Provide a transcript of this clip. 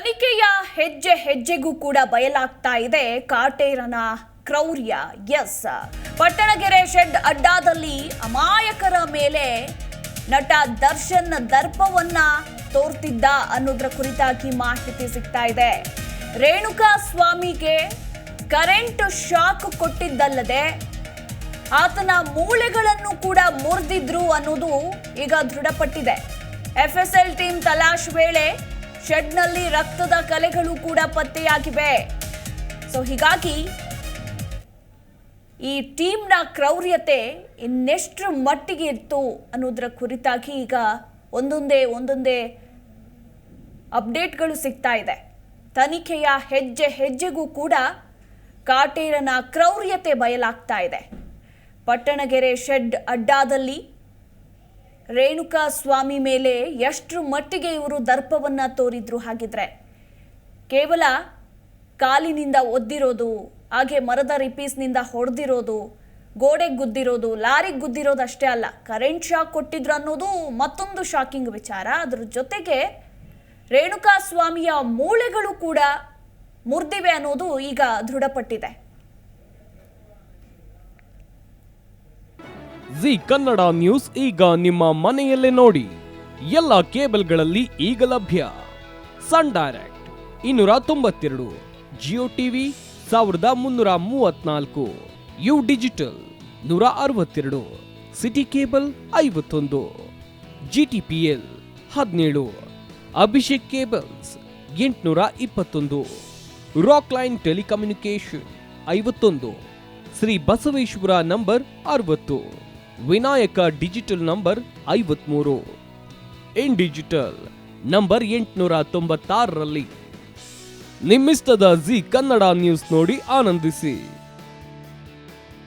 ತನಿಖೆಯ ಹೆಜ್ಜೆ ಹೆಜ್ಜೆಗೂ ಕೂಡ ಬಯಲಾಗ್ತಾ ಇದೆ ಕಾಟೇರನ ಕ್ರೌರ್ಯ. ಎಸ್, ಪಟ್ಟಣಗೆರೆ ಶೆಡ್ ಅಡ್ಡಾದಲ್ಲಿ ಅಮಾಯಕರ ಮೇಲೆ ನಟ ದರ್ಶನ್ ದರ್ಪವನ್ನ ತೋರ್ತಿದ್ದ ಅನ್ನೋದ್ರ ಕುರಿತಾಗಿ ಮಾಹಿತಿ ಸಿಗ್ತಾ ಇದೆ. ರೇಣುಕಾ ಸ್ವಾಮಿಗೆ ಕರೆಂಟ್ ಶಾಕ್ ಕೊಟ್ಟಿದ್ದಲ್ಲದೆ ಆತನ ಮೂಳೆಗಳನ್ನು ಕೂಡ ಮುರಿದಿದ್ರು ಅನ್ನೋದು ಈಗ ದೃಢಪಟ್ಟಿದೆ. FSL ಟೀಮ್ ತಲಾಶ್ ವೇಳೆ ಶೆಡ್ನಲ್ಲಿ ರಕ್ತದ ಕಲೆಗಳು ಕೂಡ ಪತ್ತೆಯಾಗಿವೆ. ಸೊ ಹೀಗಾಗಿ ಈ ಟೀಮ್ನ ಕ್ರೌರ್ಯತೆ ಇನ್ನೆಷ್ಟರ ಮಟ್ಟಿಗೆ ಇತ್ತು ಅನ್ನೋದರ ಕುರಿತಾಗಿ ಈಗ ಒಂದೊಂದೇ ಅಪ್ಡೇಟ್ಗಳು ಸಿಗ್ತಾ ಇದೆ. ತನಿಖೆಯ ಹೆಜ್ಜೆ ಹೆಜ್ಜೆಗೂ ಕೂಡ ಕಾಟೇರನ ಕ್ರೌರ್ಯತೆ ಬಯಲಾಗ್ತಾ ಇದೆ. ಪಟ್ಟಣಗೆರೆ ಶೆಡ್ ಅಡ್ಡಾದಲ್ಲಿ ರೇಣುಕಾ ಸ್ವಾಮಿ ಮೇಲೆ ಎಷ್ಟರ ಮಟ್ಟಿಗೆ ಇವರು ದರ್ಪವನ್ನ ತೋರಿದ್ರು ಹಾಗಿದ್ರೆ? ಕೇವಲ ಕಾಲಿನಿಂದ ಒದ್ದಿರೋದು, ಹಾಗೆ ಮರದ ರಿಪೀಸ್ನಿಂದ ಹೊಡೆದಿರೋದು, ಗೋಡೆಗೆ ಗುದ್ದಿರೋದು, ಲಾರಿಗೆ ಗುದ್ದಿರೋದು ಅಷ್ಟೇ ಅಲ್ಲ, ಕರೆಂಟ್ ಶಾಕ್ ಕೊಟ್ಟಿದ್ರು ಅನ್ನೋದು ಮತ್ತೊಂದು ಶಾಕಿಂಗ್ ವಿಚಾರ. ಅದ್ರ ಜೊತೆಗೆ ರೇಣುಕಾ ಸ್ವಾಮಿಯ ಮೂಳೆಗಳು ಕೂಡ ಮುರಿದಿವೆ ಅನ್ನೋದು ಈಗ ದೃಢಪಟ್ಟಿದೆ. ಜಿ ಕನ್ನಡ ನ್ಯೂಸ್ ಈಗ ನಿಮ್ಮ ಮನೆಯಲ್ಲೇ ನೋಡಿ. ಎಲ್ಲ ಕೇಬಲ್ಗಳಲ್ಲಿ ಈಗ ಲಭ್ಯ. Sun Direct 292, Jio TV 1334, U digital 162, city cable 51, GTPL 17, Abhishek cables 821, Rockline telecommunication 51, Shri Basaveshwara number 60, Vinayaka digital number 53, in digital number 896ರಲ್ಲಿ ನಿಮ್ಮಿಸ್ತದ ಜಿ ಕನ್ನಡ ನ್ಯೂಸ್ ನೋಡಿ ಆನಂದಿಸಿ.